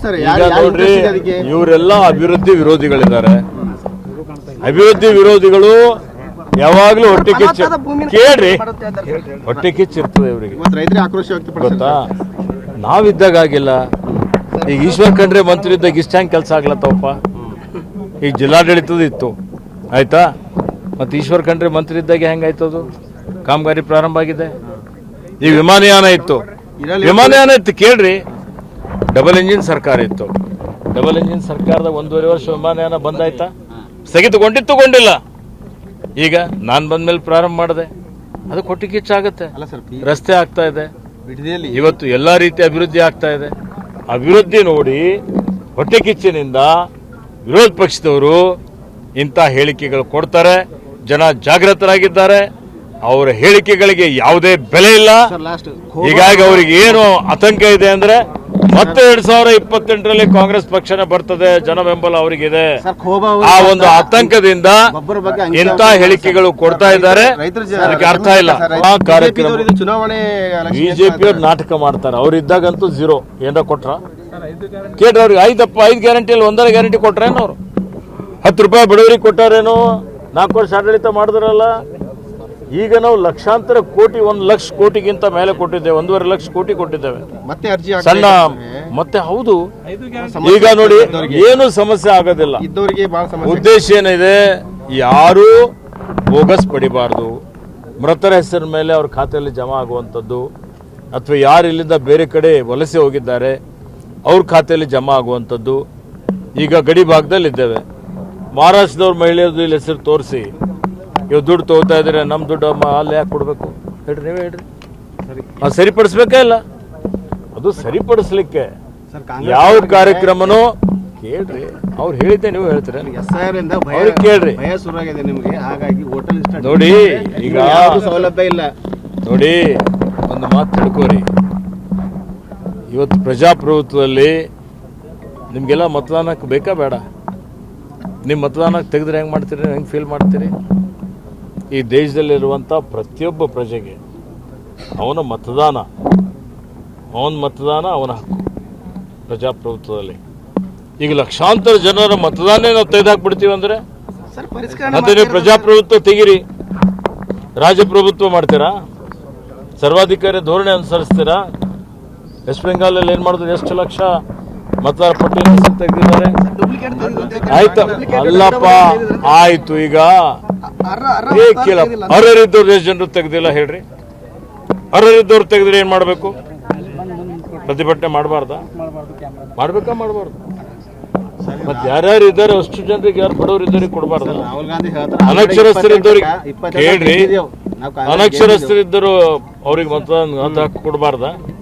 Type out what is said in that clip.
ಈಗ ನೋಡ್ರಿ, ಇವರೆಲ್ಲ ಅಭಿವೃದ್ಧಿ ವಿರೋಧಿಗಳಿದ್ದಾರೆ. ಅಭಿವೃದ್ಧಿ ವಿರೋಧಿಗಳು ಯಾವಾಗ್ಲೂ ಹೊಟ್ಟೆ ಕಿಚ್ಚು ಕೇಳ್ರಿ, ಹೊಟ್ಟೆ ಕಿಚ್ಚಿರ್ತದೆ ಇವರಿಗೆ. ಗೊತ್ತಾ, ನಾವಿದ್ದಾಗ ಆಗಿಲ್ಲ. ಈಗ ಈಶ್ವರ್ ಖಂಡ್ರೆ ಮಂತ್ರಿ ಇದ್ದಾಗ ಇಷ್ಟ ಹೆಂಗೆ ಕೆಲಸ ಆಗ್ಲತ್ತವಪ್ಪ. ಈಗ ಜಿಲ್ಲಾಡಳಿತದ ಇತ್ತು, ಆಯ್ತಾ. ಮತ್ತೆ ಈಶ್ವರ್ ಖಂಡ್ರೆ ಮಂತ್ರಿ ಇದ್ದಾಗ ಹೆಂಗಾಯ್ತದು ಕಾಮಗಾರಿ ಪ್ರಾರಂಭ ಆಗಿದೆ. ಈ ವಿಮಾನಯಾನ ಇತ್ತು, ಕೇಳ್ರಿ. ಡಬಲ್ ಇಂಜಿನ್ ಸರ್ಕಾರ ಇತ್ತು. ಡಬಲ್ ಇಂಜಿನ್ ಸರ್ಕಾರದ 1.5 ವರ್ಷ ವಿಮಾನಯಾನ ಬಂದಾಯ್ತಾ? ಸ್ಥಗಿತಗೊಂಡಿಲ್ಲ. ಈಗ ನಾನು ಬಂದ್ಮೇಲೆ ಪ್ರಾರಂಭ ಮಾಡಿದೆ, ಅದು ಕೊಟ್ಟಿ ಕಿಚ್ಚಾಗತ್ತೆ. ರಸ್ತೆ ಆಗ್ತಾ ಇದೆ, ಇವತ್ತು ಎಲ್ಲಾ ರೀತಿ ಅಭಿವೃದ್ಧಿ ಆಗ್ತಾ ಇದೆ. ಅಭಿವೃದ್ಧಿ ನೋಡಿ ಹೊಟ್ಟೆ ಕಿಚ್ಚಿನಿಂದ ವಿರೋಧ ಪಕ್ಷದವರು ಇಂಥ ಹೇಳಿಕೆಗಳು ಕೊಡ್ತಾರೆ. ಜನ ಜಾಗೃತರಾಗಿದ್ದಾರೆ. ಅವರ ಹೇಳಿಕೆಗಳಿಗೆ ಯಾವುದೇ ಬೆಲೆ ಇಲ್ಲ. ಹೀಗಾಗಿ ಅವರಿಗೆ ಏನು ಆತಂಕ ಇದೆ ಅಂದ್ರೆ, ಮತ್ತೆ 2028ರಲ್ಲಿ ಕಾಂಗ್ರೆಸ್ ಪಕ್ಷನೇ ಬರ್ತದೆ, ಜನ ಬೆಂಬಲ ಅವರಿಗಿದೆ. ಆ ಒಂದು ಆತಂಕದಿಂದ ಇಂಥ ಹೇಳಿಕೆಗಳು ಕೊಡ್ತಾ ಇದ್ದಾರೆ. ಅದಕ್ಕೆ ಅರ್ಥ ಇಲ್ಲ. ಆ ಕಾರ್ಯಕ್ರಮ ಬಿಜೆಪಿಯವ್ರು ನಾಟಕ ಮಾಡ್ತಾರೆ. ಅವ್ರು ಇದ್ದಾಗಂತೂ ಝೀರೋ. ಏನಾರ ಕೊಟ್ರ ಕೇಳ್ರಿ ಅವ್ರಿಗೆ. 5 ಗ್ಯಾರಂಟಿಯಲ್ಲಿ 1 ಗ್ಯಾರಂಟಿ ಕೊಟ್ರೇನು? ಅವ್ರು 10 ರೂಪಾಯಿ ಬಡವರಿಗೆ ಕೊಟ್ಟಾರೇನು? 4 ವರ್ಷ ಆಡಳಿತ ಮಾಡಿದ್ರಲ್ಲ. ಈಗ ನಾವು ಲಕ್ಷಾಂತರ ಕೋಟಿ, 1 ಲಕ್ಷ ಕೋಟಿಗಿಂತ ಮೇಲೆ ಕೊಟ್ಟಿದ್ದೇವೆ. 1.5 ಲಕ್ಷ ಕೋಟಿ ಕೊಟ್ಟಿದ್ದೇವೆ ಸಣ್ಣ. ಮತ್ತೆ ಹೌದು, ಈಗ ನೋಡಿ ಏನು ಸಮಸ್ಯೆ ಆಗೋದಿಲ್ಲ. ಉದ್ದೇಶ ಏನಿದೆ, ಯಾರು ಬೋಗಸ್ ಪಡಿಬಾರ್ದು. ಮೃತರ ಹೆಸರಿನ ಮೇಲೆ ಅವ್ರ ಖಾತೆಯಲ್ಲಿ ಜಮಾ ಆಗುವಂಥದ್ದು, ಅಥವಾ ಯಾರು ಇಲ್ಲಿಂದ ಬೇರೆ ಕಡೆ ವಲಸೆ ಹೋಗಿದ್ದಾರೆ ಅವ್ರ ಖಾತೆಯಲ್ಲಿ ಜಮಾ ಆಗುವಂಥದ್ದು. ಈಗ ಗಡಿ ಭಾಗದಲ್ಲಿ ಇದ್ದೇವೆ. ಮಹಾರಾಷ್ಟ್ರದವ್ರ ಮಹಿಳೆಯರದು ಇಲ್ಲಿ ಹೆಸರು ತೋರಿಸಿ ಇವ್ ದುಡ್ಡು ತಗೋತಾ ಇದ್ರೆ ನಮ್ಮ ದುಡ್ಡು ಅಲ್ಲಿ ಯಾಕೆ ಕೊಡ್ಬೇಕು ಹೇಳ್ರಿ? ನೀವೇ ಹೇಳ್ರಿ. ಅದು ಸರಿಪಡಿಸ್ಬೇಕೇ ಇಲ್ಲ? ಅದು ಸರಿಪಡಿಸ್ಲಿಕ್ಕೆ ಯಾವ ಕಾರ್ಯಕ್ರಮನೂ ಕೇಳ್ರಿ. ಅವ್ರು ಹೇಳಿದ್ದೆ ನೀವು ಹೇಳ್ತೀರ, ಅವ್ರಿಗೆ ಕೇಳ್ರಿ. ನೋಡಿ, ಈಗ ಸೌಲಭ್ಯ ಇಲ್ಲ. ನೋಡಿ, ಒಂದು ಮಾತು ತಿಳ್ಕೋರಿ. ಇವತ್ತು ಪ್ರಜಾಪ್ರಭುತ್ವದಲ್ಲಿ ನಿಮ್ಗೆಲ್ಲ ಮತದಾನಕ್ಕೆ ಬೇಕಾ ಬೇಡ? ನಿಮ್ಮ ಮತದಾನಕ್ಕೆ ತೆಗೆದ್ರೆ ಹೆಂಗೆ ಮಾಡ್ತೀರಿ? ಹೆಂಗೆ ಫೀಲ್ ಮಾಡ್ತೀರಿ? ಈ ದೇಶದಲ್ಲಿರುವಂಥ ಪ್ರತಿಯೊಬ್ಬ ಪ್ರಜೆಗೆ ಅವನ ಮತದಾನ ಅವನ ಹಕ್ಕು ಪ್ರಜಾಪ್ರಭುತ್ವದಲ್ಲಿ. ಈಗ ಲಕ್ಷಾಂತರ ಜನರ ಮತದಾನ ನಾವು ತೆಗೆದಾಕ್ಬಿಡ್ತೀವಿ ಅಂದ್ರೆ ಮತ್ತೆ ನೀವು ಪ್ರಜಾಪ್ರಭುತ್ವ ತೆಗೀರಿ, ರಾಜಪ್ರಭುತ್ವ ಮಾಡ್ತೀರಾ? ಸರ್ವಾಧಿಕಾರಿ ಧೋರಣೆ ಅನುಸರಿಸ್ತೀರಾ? ವೆಸ್ಟ್ ಬೆಂಗಾಲಲ್ಲಿ ಏನ್ ಮಾಡಿದ್ರು? ಎಷ್ಟು ಲಕ್ಷ ಮತದಾರ ಪಟ್ಟಿ ತೆಗೆದಿದ್ದಾರೆ? ಆಯ್ತು, ಅಲ್ಲಪ್ಪ, ಆಯ್ತು. ಈಗ ಅರ್ಹರಿದ್ದವ್ರು ಎಷ್ಟು ಜನರು ತೆಗ್ದಿಲ್ಲ ಹೇಳ್ರಿ? ಅರ್ಹರಿದ್ದವ್ರು ತೆಗೆದ್ರೆ ಏನ್ ಮಾಡ್ಬೇಕು? ಪ್ರತಿಭಟನೆ ಮಾಡಬಾರ್ದಾ? ಮಾಡ್ಬೇಕಾ? ಮಾಡಬಾರ್ದು. ಮತ್ತೆ ಯಾರ್ಯಾರು ಇದ್ದಾರೆ ಅಷ್ಟು ಜನರಿಗೆ, ಯಾರು ಬಡವರು ಇದ್ದವ್ರಿಗೆ ಕೊಡಬಾರ್ದು? ಅನಕ್ಷರಸ್ಥರಿದ್ದವ್ರಿಗೆ ಕೇಳ್ರಿ. ಅನಕ್ಷರಸ್ಥರಿದ್ದರು ಅವ್ರಿಗೆ ಮತದಾನ ಕೊಡಬಾರ್ದಾ?